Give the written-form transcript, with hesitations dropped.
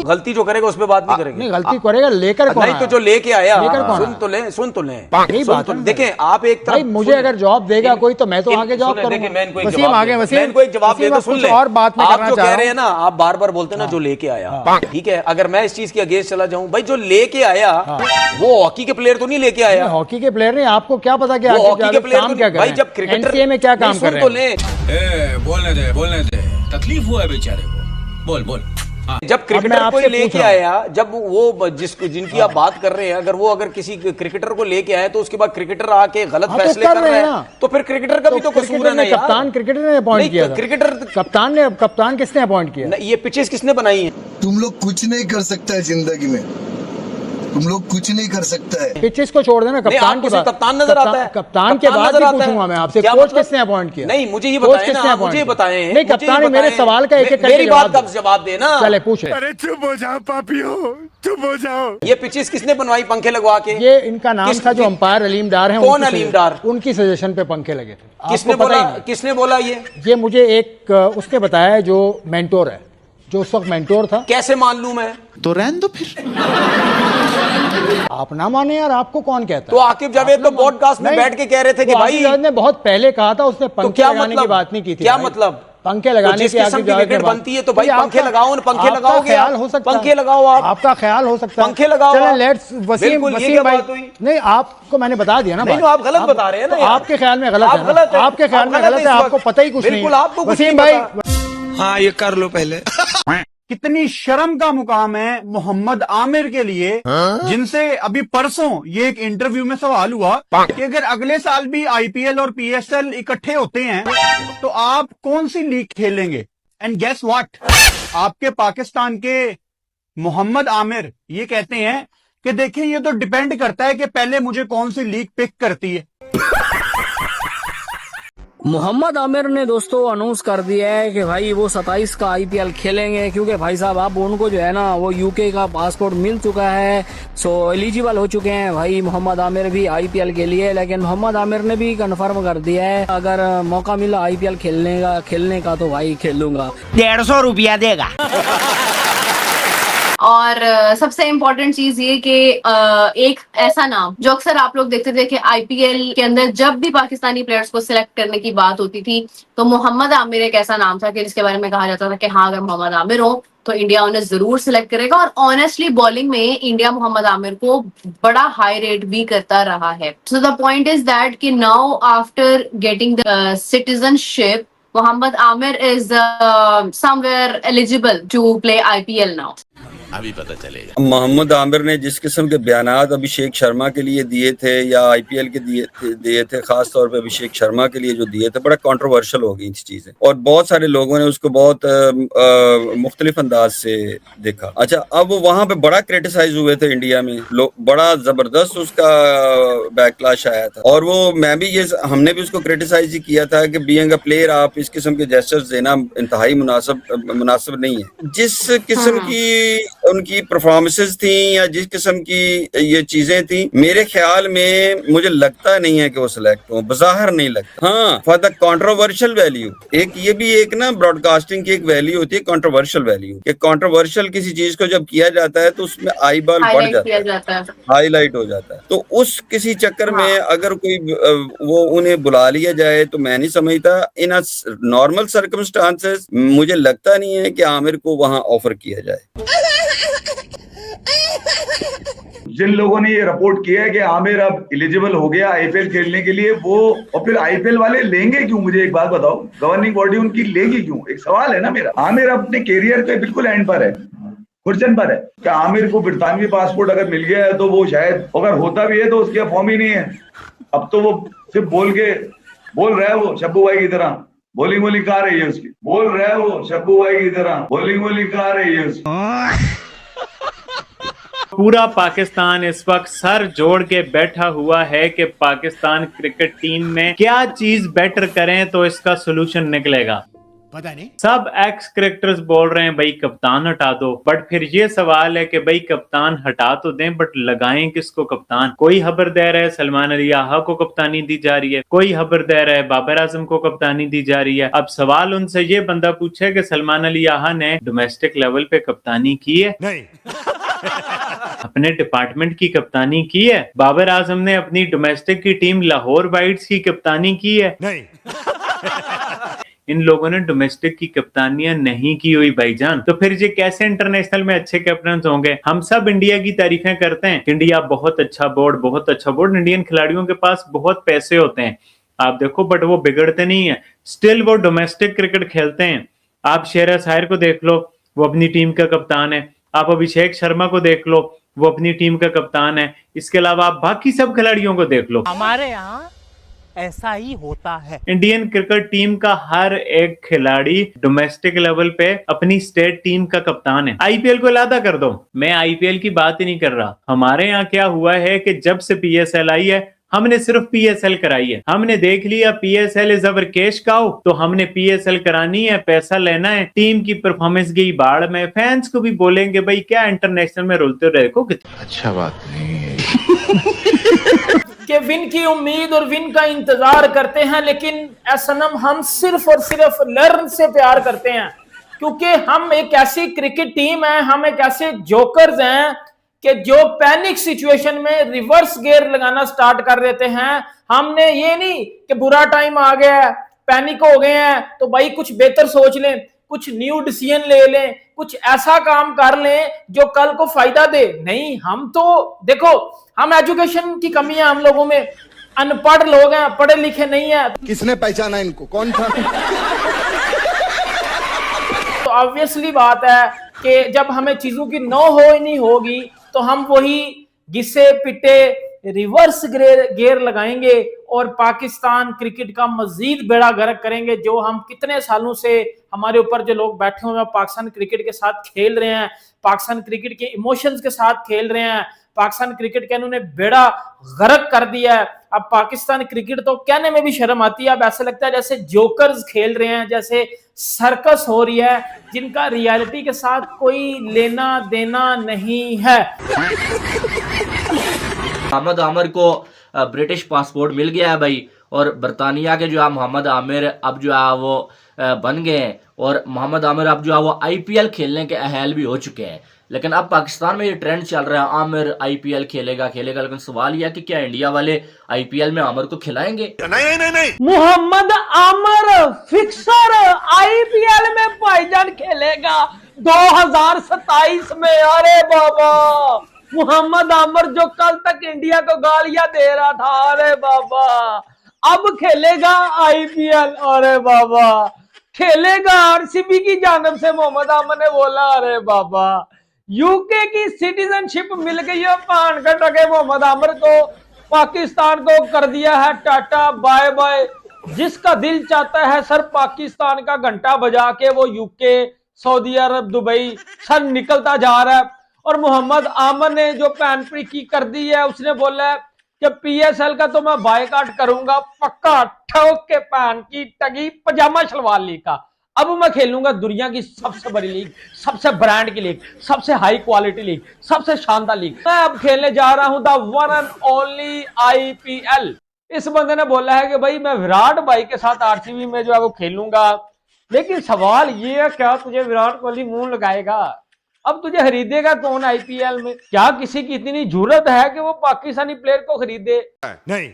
गलती जो करेगा उस पर बात नहीं करेंगे। नहीं, गलती करेगा लेकर कौन नहीं आया? तो जो लेके आया लेकर कौन सुन तो ले यही बात है। देखें आप एक भाई तरफ मुझे अगर जॉब देगा कोई तो मैं तो आगे जॉब देखिए मैं इनको एक वसीम जवाब आगे देता- वसीम मैं इनको एक जवाब देता हूं, सुन कुछ ले। और बात मैं आप करना जो चाह कह रहा रहे हूं। हैं ना, आप बार बार बोलते हैं ना जो लेके आया, ठीक है, अगर मैं इस चीज की अगेंस्ट चला जाऊं, भाई जो लेके आया वो हॉकी के प्लेयर तो नहीं लेके आया। हॉकी के प्लेयर नहीं, आपको क्या पता कि वो हॉकी के प्लेयर काम तो क्या नहीं कर भाई, रहे जब हैं? क्रिकेटर NCA में क्या काम कर रहे तो हैं? ले बोलने दे तकलीफ हुआ है बेचारे को। बोल जब क्रिकेटर आपसे कोई पूछ लेके रहा हूं। आया, जब वो जिनकी आप बात कर रहे हैं, अगर किसी क्रिकेटर को लेके आए तो उसके बाद क्रिकेटर आके गलत तो फैसले कर कर रहे रहा हैं है ना। तो फिर क्रिकेटर का भी तो कसूर है ना यार। क्रिकेटर ने अपॉइंट नहीं, किया तो था। क्रिकेटर कप्तान किसने अपॉइंट किया? ये पिचेस किसने बनाई है? तुम लोग कुछ नहीं कर सकता है जिंदगी में, तुम लोग कुछ नहीं कर सकता है। पिचेस को छोड़ देना, कप्तान आपको के बाद कप्तान नजर आता है? कप्तान के बाद नजर भी आता है? पूछूंगा मैं आपसे, क्या कोच मतलब? किसने अपॉइंट किया? नहीं मुझे ये कोच बताएं किसने ना, appoint मुझे किया? बताएं। नहीं, मुझे कप्तान ये ने मेरे बताएं। सवाल का एक-एक करके मेरी बात जवाब का जवाब देना। चले पूछे। अरे चुप हो जाओ पापियो, चुप हो जाओ। ये पिचेस किसने बनवाई पंखे लगवा के? ये इनका नाम था जो अंपायर अलीम डार है। कौन अलीम डार? उनकी सजेशन पे पंखे लगे थे। किसने आपको पता ही बोला? नहीं। किसने बोला ये मुझे एक उसने बताया जो मेंटोर है, जो उस वक्त मेंटोर था। कैसे मालूम है? तो रहने दो फिर। आप ना माने यार, आपको कौन कहता तो आकिब जावेद तो पॉडकास्ट में नहीं, बैठ के कह रहे थे कि वो भाई आकिब जावेद ने बहुत पहले कहा था, उसने पंखे क्या लगाने मतलब? की बात नहीं की थी। क्या भाई। मतलब? पंखे लगाने जिस की किस्म आकिब की जावेद ने विकेट बात- बनती है तो भाई आपका- पंखे लगाओ ना, पंखे आपका लगाओगे ख्याल आप। हो सकता है। पंखे लगाओ आप। आपका ख्याल हो सकता है। पंखे लगाओ चलें आप। लेट्स वसीम बिल्कुल, ये वसीम क्या भाई बात हुई? नहीं, आपको मैंने बता दिया ना नहीं, बात। तो आप गलत बता रहे हैं ना तो यार। आपके ख्याल में गलत आप है ना? गलत है। आपके ख्याल आप में गलत गलत है है, इस आपको वक्त। पता ही कुछ नहीं बिल्कुल, है। आपको कुछ वसीम नहीं भाई पता। हाँ ये कर लो पहले। कितनी शर्म का मुकाम है मोहम्मद आमिर के लिए, जिनसे अभी परसों ये एक इंटरव्यू में सवाल हुआ कि अगर अगले साल भी आईपीएल और पीएसएल इकट्ठे होते हैं तो आप कौन सी लीग खेलेंगे? एंड गेस व्हाट, आपके पाकिस्तान के मोहम्मद आमिर ये कहते हैं कि देखिए ये तो डिपेंड करता है कि पहले मुझे कौन सी लीग पिक करती है। मोहम्मद आमिर ने दोस्तों अनाउंस कर दिया है कि भाई वो 27 का आईपीएल खेलेंगे, क्योंकि भाई साहब आप उनको जो है ना वो यूके का पासपोर्ट मिल चुका है, सो एलिजिबल हो चुके हैं भाई मोहम्मद आमिर भी आईपीएल के लिए। लेकिन मोहम्मद आमिर ने भी कंफर्म कर दिया है अगर मौका मिला आईपीएल खेलने का तो भाई खेलूंगा। 150 रुपया देगा। और सबसे इम्पोर्टेंट चीज ये कि एक ऐसा नाम जो अक्सर आप लोग देखते थे कि आईपीएल के अंदर जब भी पाकिस्तानी प्लेयर्स को सिलेक्ट करने की बात होती थी तो मोहम्मद आमिर एक ऐसा नाम था कि जिसके बारे में कहा जाता था कि हाँ अगर मोहम्मद आमिर हो तो इंडिया उन्हें जरूर सिलेक्ट करेगा। और ऑनेस्टली बॉलिंग में इंडिया मोहम्मद आमिर को बड़ा हाई रेट भी करता रहा है। So the point is that कि now after getting the citizenship Mohammad Amir is somewhere eligible to play IPL now. अभी पता चलेगा। मोहम्मद आमिर ने जिस किस्म के बयानात अभिषेक शर्मा के लिए दिए थे या आईपीएल के दिए थे, खास तौर पे अभिषेक शर्मा के लिए जो दिए थे, बड़ा कंट्रोवर्शियल हो गई थी चीजें और बहुत सारे लोगों ने उसको बहुत मुख्तलिफ अंदाज से देखा। अच्छा, अब वहां पे बड़ा क्रिटिसाइज हुए थे इंडिया में लोग, बड़ा जबरदस्त उसका बैकलैश आया था और वो मैं भी हमने भी उसको क्रिटिसाइज ही किया था कि बीइंग अ प्लेयर आप इस किस्म के जेस्चर्स देना इंतहाई मुनासिब नहीं है। जिस किस्म की उनकी परफॉर्मेंसेस थी या जिस किस्म की ये चीजें थी, मेरे ख्याल में मुझे लगता नहीं है कि वो सिलेक्ट हो, बज़ाहिर नहीं लगता। हाँ, फॉर द कंट्रोवर्शियल वैल्यू, एक ये भी एक ना ब्रॉडकास्टिंग की एक वैल्यू होती है कंट्रोवर्शियल वैल्यू, कि कंट्रोवर्शियल किसी चीज को जब किया जाता है तो उसमें आई बॉल बढ़ जाता है, हाईलाइट हो जाता है। तो उस किसी चक्कर में अगर कोई वो उन्हें बुला लिया जाए तो मैं नहीं समझता, इन नॉर्मल सर्कमस्टांसेस मुझे लगता नहीं है कि आमिर को वहां ऑफर किया जाए। जिन लोगों ने ये रिपोर्ट किया है कि आमिर अब एलिजिबल हो गया आईपीएल खेलने के लिए, वो और फिर आईपीएल वाले लेंगे क्यों? मुझे एक बात बताओ, गवर्निंग बॉडी उनकी लेगी क्यों? एक सवाल है ना मेरा। आमिर अपने कैरियर पे बिल्कुल एंड पर है, कुर्जन पर है। क्या आमिर को ब्रितानवी पासपोर्ट अगर मिल गया है तो वो शायद, अगर होता भी है तो उसकी फॉर्म ही नहीं है। अब तो वो सिर्फ बोल रहा है वो शब्बू भाई की तरह, बॉलिंग कहा रही है उसकी, बोल रहा है वो शब्बू भाई की तरह, बॉलिंग कहा रही है उसकी। पूरा पाकिस्तान इस वक्त सर जोड़ के बैठा हुआ है कि पाकिस्तान क्रिकेट टीम में क्या चीज बेटर करें तो इसका सोल्यूशन निकलेगा। पता नहीं। सब एक्स क्रिकेटर्स बोल रहे हैं भाई कप्तान हटा दो, बट फिर ये सवाल है कि भाई कप्तान हटा तो दें बट लगाएं किसको कप्तान? कोई खबर दे रहा है सलमान अली आहा को कप्तानी दी जा रही है, कोई खबर दे रहा है बाबर आजम को कप्तानी दी जा रही है। अब सवाल उनसे ये बंदा पूछे कि सलमान अली आहा ने डोमेस्टिक लेवल पे कप्तानी की है? नहीं। अपने डिपार्टमेंट की कप्तानी की है? बाबर आजम ने अपनी डोमेस्टिक की टीम लाहौर वाइट्स की कप्तानी की है? नहीं। इन लोगों ने डोमेस्टिक की कप्तानियां नहीं की हुई भाईजान, तो फिर ये कैसे इंटरनेशनल में अच्छे कैप्टन होंगे? हम सब इंडिया की तारीफें करते हैं, इंडिया बहुत अच्छा बोर्ड, बहुत अच्छा बोर्ड, इंडियन खिलाड़ियों के पास बहुत पैसे होते हैं, आप देखो, बट वो बिगड़ते नहीं है, स्टिल वो डोमेस्टिक क्रिकेट खेलते हैं। आप शेहराज खायर को देख लो, वो अपनी टीम का कप्तान है। आप अभिषेक शर्मा को देख लो, वो अपनी टीम का कप्तान है। इसके अलावा आप बाकी सब खिलाड़ियों को देख लो, हमारे यहाँ ऐसा ही होता है। इंडियन क्रिकेट टीम का हर एक खिलाड़ी डोमेस्टिक लेवल पे अपनी स्टेट टीम का कप्तान है। आईपीएल को अलग कर दो, मैं आईपीएल की बात ही नहीं कर रहा। हमारे यहाँ क्या हुआ है कि जब से पीएसएल आई है, हमने सिर्फ पीएसएल कराई है। हमने देख लिया PSL is our cash cow, तो हमने पीएसएल करानी है, पैसा लेना है। टीम की परफॉर्मेंस गई बाढ़ में, फैंस को भी बोलेंगे भाई क्या इंटरनेशनल में रुलते रहे को, अच्छा बात नहीं है कि विन की उम्मीद और विन का इंतजार करते हैं, लेकिन सनम हम सिर्फ और सिर्फ लर्न से प्यार करते हैं, क्योंकि हम एक ऐसी क्रिकेट टीम है, हम एक ऐसे जोकर्स हैं कि जो पैनिक सिचुएशन में रिवर्स गियर लगाना स्टार्ट कर देते हैं। हमने ये नहीं कि बुरा टाइम आ गया है, पैनिक हो गए हैं, तो भाई कुछ बेहतर सोच लें, कुछ न्यू डिसीजन ले लें, कुछ ऐसा काम कर लें जो कल को फायदा दे। नहीं, हम तो देखो, हम एजुकेशन की कमी है हम लोगों में, अनपढ़ लोग हैं, पढ़े लिखे नहीं है। किसने पहचाना इनको, कौन था? तो ऑब्वियसली बात है कि जब हमें चीजों की नो हो नहीं होगी तो हम वही घिसे पिटे रिवर्स गियर लगाएंगे और पाकिस्तान क्रिकेट का मजीद बेड़ा गर्क करेंगे। जो हम कितने सालों से हमारे ऊपर जो लोग बैठे हुए हैं पाकिस्तान क्रिकेट के साथ खेल रहे हैं, पाकिस्तान क्रिकेट के इमोशंस के साथ खेल रहे हैं, पाकिस्तान क्रिकेट के इन्होंने बेड़ा गर्क कर दिया है। अब पाकिस्तान क्रिकेट तो कहने में भी शर्म आती है, अब ऐसा लगता है जैसे जोकर्स खेल रहे हैं, जैसे सर्कस हो रही है, जिनका रियलिटी के साथ कोई लेना देना नहीं है। मोहम्मद आमिर को ब्रिटिश पासपोर्ट मिल गया है भाई, और बरतानिया के जो है मोहम्मद आमिर अब जो है वो बन गए हैं, और मोहम्मद आमिर अब जो है वो आईपीएल खेलने के अहल भी हो चुके हैं। लेकिन अब पाकिस्तान में ये ट्रेंड चल रहा है आमिर आईपीएल खेलेगा, लेकिन सवाल यह है कि क्या इंडिया वाले आईपीएल में आमिर को खिलाएंगे? नहीं। मोहम्मद आमिर फिक्सर आईपीएल में भाईजान खेलेगा 2027 में। अरे बाबा, मोहम्मद आमिर जो कल तक इंडिया को गालियां दे रहा था, अरे बाबा अब खेलेगा आईपीएल। अरे बाबा खेलेगा, आरसीबी की जानब से मोहम्मद आमिर ने बोला। अरे बाबा, यूके की सिटीजनशिप मिल गई है, पान का टके मोहम्मद आमिर को, पाकिस्तान को कर दिया है टाटा बाय बाय। जिसका दिल चाहता है सर पाकिस्तान का घंटा बजा के वो यूके, सऊदी अरब, दुबई सर निकलता जा रहा है। और मोहम्मद आमिर ने जो पैन की कर दी है, उसने बोला है कि पीएसएल का तो मैं बायकाट करूंगा पक्का, ठोक के पैन की टगी पजामा शलवार लीग का। अब मैं खेलूंगा दुनिया की सबसे बड़ी लीग, सबसे ब्रांड की लीग, सबसे हाई क्वालिटी लीग, सबसे शानदार लीग। मैं अब खेलने जा रहा हूं the one and only IPL. इस बंदे ने बोला है कि भाई मैं विराट भाई के साथ आरसीबी में जो है वो खेलूंगा। लेकिन सवाल ये है, क्या तुझे विराट कोहली मुंह लगाएगा? अब तुझे खरीदेगा कौन आईपीएल में? क्या किसी की इतनी जुर्रत है कि वो पाकिस्तानी प्लेयर को खरीदे? नहीं।